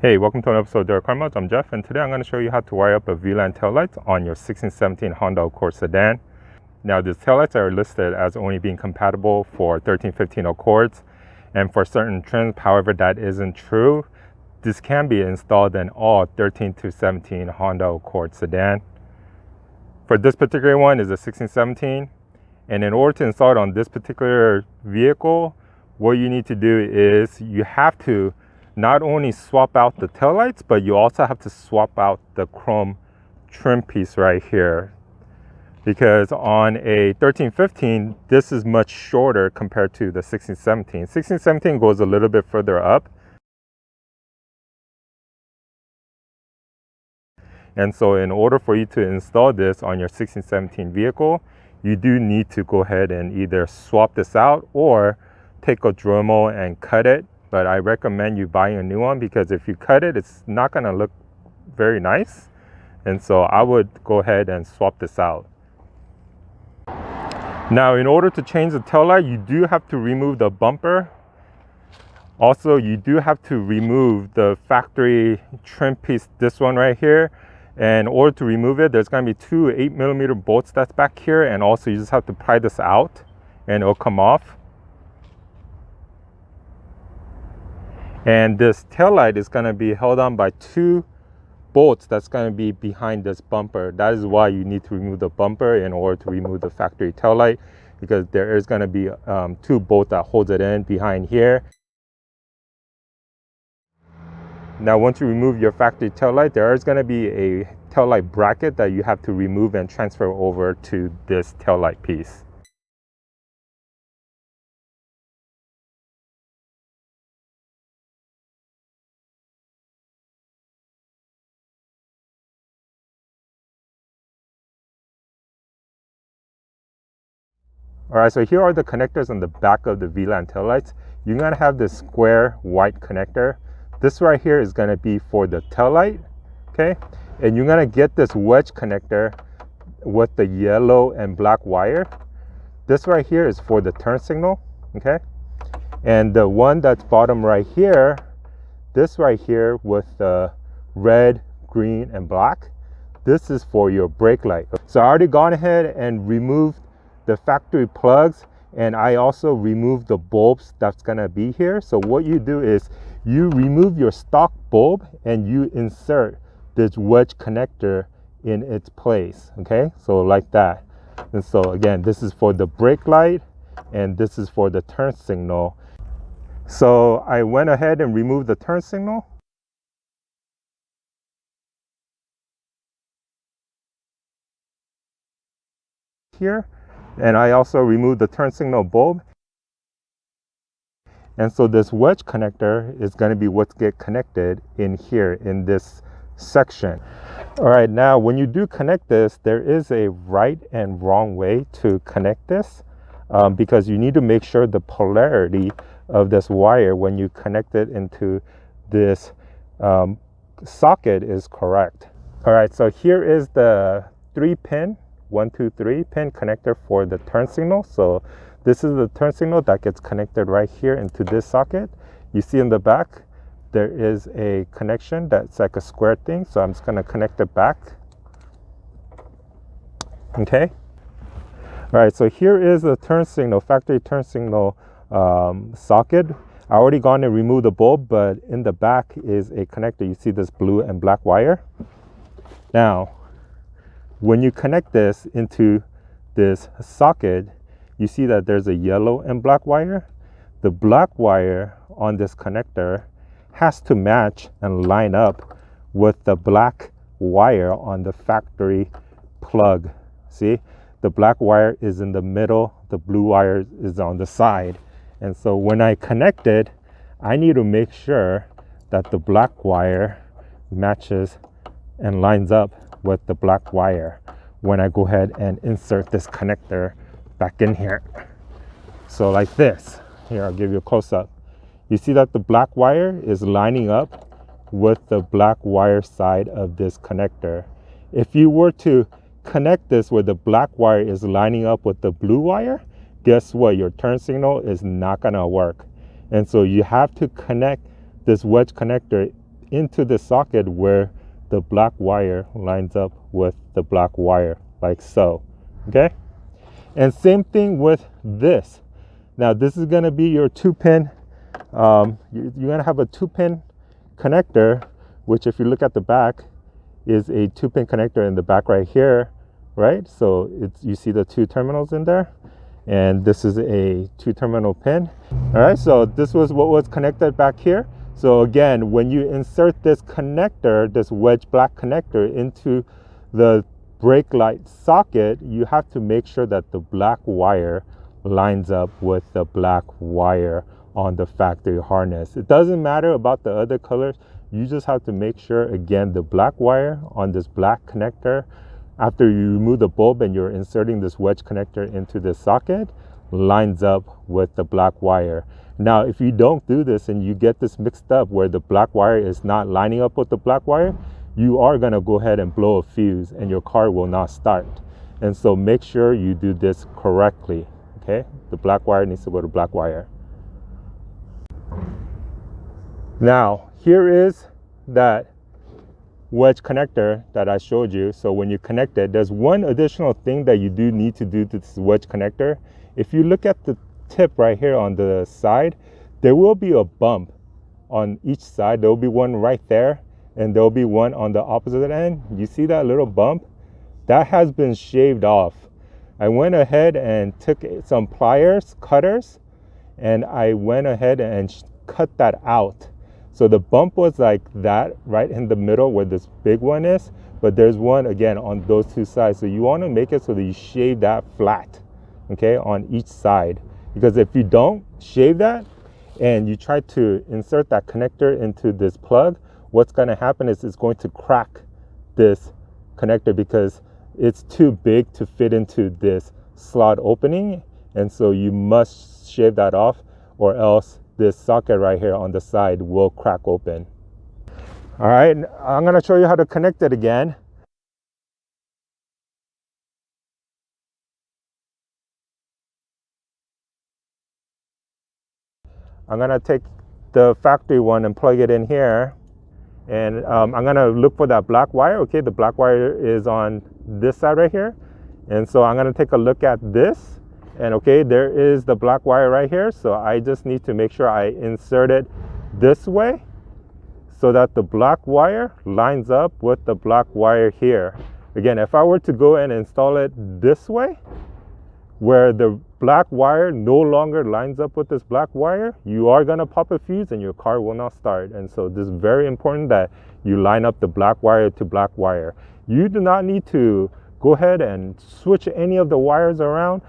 Hey, welcome to another episode of DIYCarModz. I'm Jeff, and today I'm going to show you how to wire up a VLand taillight on your 1617 Honda Accord Sedan. Now, these taillights are listed as only being compatible for 1315 Accords and for certain trims. However, that isn't true. This can be installed in all 13 to 17 Honda Accord Sedan. For this particular one is a 1617, and in order to install it on this particular vehicle, what you need to do is you have to not only swap out the taillights, but you also have to swap out the chrome trim piece right here. Because on a 1315, this is much shorter compared to the 1617. 1617 goes a little bit further up. And so in order for you to install this on your 1617 vehicle, you do need to go ahead and either swap this out or take a Dremel and cut it. But I recommend you buying a new one, because if you cut it, it's not going to look very nice. And so I would go ahead and swap this out. Now, in order to change the taillight, you do have to remove the bumper. Also, you do have to remove the factory trim piece, this one right here. And in order to remove it, there's going to be two 8mm bolts that's back here. And also, you just have to pry this out and it'll come off. And this taillight is going to be held on by two bolts that's going to be behind this bumper. That is why you need to remove the bumper in order to remove the factory taillight, because there is going to be two bolts that holds it in behind here. Now, once you remove your factory taillight, there is going to be a taillight bracket that you have to remove and transfer over to this taillight piece. All right, so here are the connectors on the back of the VLand taillights. You're gonna have this square white connector. This right here is gonna be for the taillight, okay? And you're gonna get this wedge connector with the yellow and black wire. This right here is for the turn signal, okay? And the one that's bottom right here, this right here with the red, green, and black, this is for your brake light. So I already gone ahead and removed the factory plugs, and I also removed the bulbs that's gonna be here. So what you do is you remove your stock bulb and you insert this wedge connector in its place, okay? So like that. And so again, this is for the brake light and this is for the turn signal. So I went ahead and removed the turn signal. Here. And I also removed the turn signal bulb. And so this wedge connector is going to be what's get connected in here in this section. All right, now when you do connect this, there is a right and wrong way to connect this, because you need to make sure the polarity of this wire when you connect it into this socket is correct. All right, so here is the 3-pin 1, 2, 3 pin connector for the turn signal. So this is the turn signal that gets connected right here into this socket. You see in the back there is a connection that's like a square thing, so I'm just going to connect it back. Okay, all right, so here is the turn signal, factory turn signal socket. I already gone and removed the bulb, but in the back is a connector. You see this blue and black wire. Now when you connect this into this socket, you see that there's a yellow and black wire. The black wire on this connector has to match and line up with the black wire on the factory plug. See, the black wire is in the middle, the blue wire is on the side. And so when I connect it, I need to make sure that the black wire matches and lines up with the black wire when I go ahead and insert this connector back in here. So like this. Here, I'll give you a close-up. You see that the black wire is lining up with the black wire side of this connector. If you were to connect this where the black wire is lining up with the blue wire, guess what? Your turn signal is not gonna work. And so you have to connect this wedge connector into the socket where the black wire lines up with the black wire, like so. Okay, and same thing with this. Now this is going to be your 2-pin. You're going to have a 2-pin connector, which if you look at the back is a 2-pin connector in the back right here, right? So you see the 2 terminals in there, and this is a 2-terminal pin. All right, so this was what was connected back here. So again, when you insert this connector, this wedge black connector into the brake light socket, you have to make sure that the black wire lines up with the black wire on the factory harness. It doesn't matter about the other colors. You just have to make sure, again, the black wire on this black connector, after you remove the bulb and you're inserting this wedge connector into the socket, lines up with the black wire. Now, if you don't do this and you get this mixed up where the black wire is not lining up with the black wire, you are going to go ahead and blow a fuse and your car will not start. And so make sure you do this correctly. Okay, the black wire needs to go to black wire. Now, here is that wedge connector that I showed you. So when you connect it, there's one additional thing that you do need to do to this wedge connector. If you look at the tip right here on the side, there will be a bump on each side. There will be one right there, and there will be one on the opposite end. You see that little bump? That has been shaved off. I went ahead and took some pliers, cutters, and I went ahead and cut that out. So the bump was like that right in the middle where this big one is, but there's one again on those 2 sides. So you want to make it so that you shave that flat, okay, on each side. Because if you don't shave that and you try to insert that connector into this plug, what's going to happen is it's going to crack this connector because it's too big to fit into this slot opening. And so you must shave that off, or else this socket right here on the side will crack open. All right, I'm going to show you how to connect it again. I'm going to take the factory one and plug it in here, and I'm going to look for that black wire. Okay, the black wire is on this side right here, and so I'm going to take a look at this, and okay, there is the black wire right here. So I just need to make sure I insert it this way so that the black wire lines up with the black wire here. Again, if I were to go and install it this way, where the black wire no longer lines up with this black wire, you are going to pop a fuse and your car will not start. And so this is very important that you line up the black wire to black wire. You do not need to go ahead and switch any of the wires around.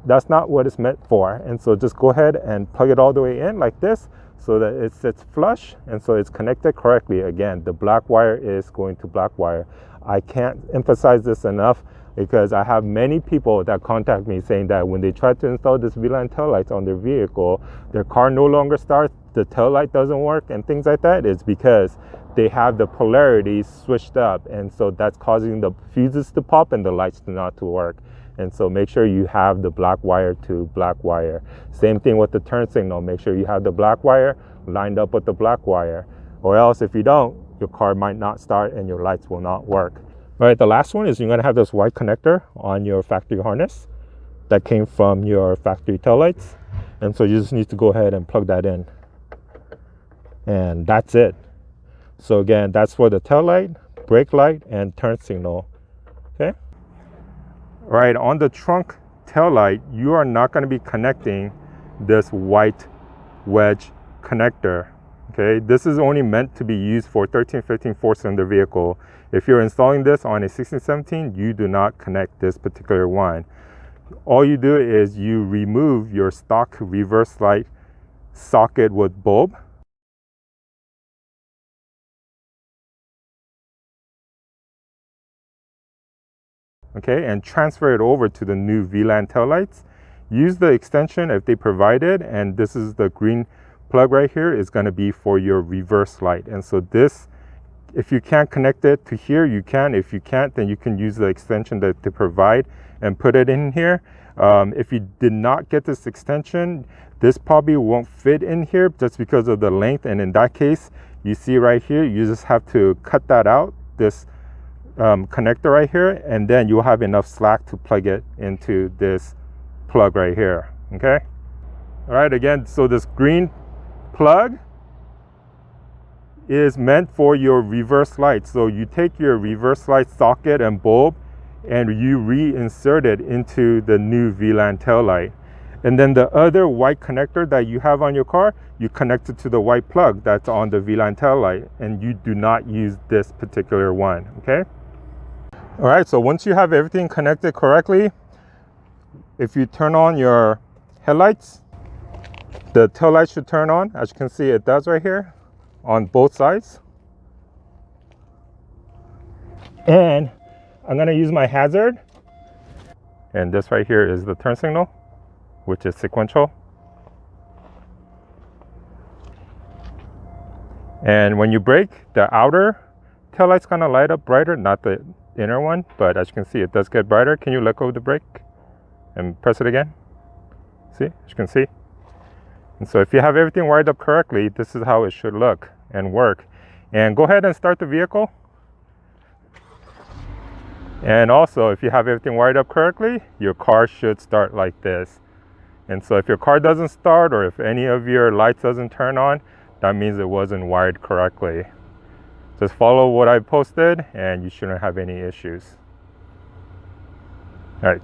That's not what it's meant for. And so just go ahead and plug it all the way in like this so that it sits flush and so it's connected correctly. Again, the black wire is going to black wire. I can't emphasize this enough, because I have many people that contact me saying that when they try to install this VLand taillights on their vehicle, their car no longer starts, the taillight doesn't work and things like that. It's because they have the polarity switched up, and so that's causing the fuses to pop and the lights not to work. And so make sure you have the black wire to black wire. Same thing with the turn signal. Make sure you have the black wire lined up with the black wire, or else if you don't, your car might not start and your lights will not work. All right, the last one is you're going to have this white connector on your factory harness that came from your factory taillights. And so you just need to go ahead and plug that in. And that's it. So again, that's for the taillight, brake light, and turn signal. Okay. All right, on the trunk taillight, you are not going to be connecting this white wedge connector. Okay, this is only meant to be used for 13, 15 4-cylinder vehicle. If you're installing this on a 16, 17, you do not connect this particular one. All you do is you remove your stock reverse light socket with bulb. Okay, and transfer it over to the new VLand taillights. Use the extension if they provided, and this is the green plug right here is going to be for your reverse light. And so this, if you can't connect it to here, you can. If you can't, then you can use the extension that they provide and put it in here. If you did not get this extension, this probably won't fit in here just because of the length, and in that case you see right here, you just have to cut that out, this connector right here, and then you'll have enough slack to plug it into this plug right here. Okay. All right, again, so this green plug is meant for your reverse light. So you take your reverse light socket and bulb and you reinsert it into the new VLand tail light. And then the other white connector that you have on your car, you connect it to the white plug that's on the VLand tail light, and you do not use this particular one. Okay. All right, so once you have everything connected correctly, if you turn on your headlights, the tail light should turn on. As you can see, it does right here on both sides. And I'm gonna use my hazard. And this right here is the turn signal, which is sequential. And when you brake, the outer tail light's gonna light up brighter, not the inner one, but as you can see, it does get brighter. Can you let go of the brake and press it again? See, as you can see. And so if you have everything wired up correctly, this is how it should look and work. And go ahead and start the vehicle. And also, if you have everything wired up correctly, your car should start like this. And so if your car doesn't start, or if any of your lights doesn't turn on, that means it wasn't wired correctly. Just follow what I posted and you shouldn't have any issues. All right.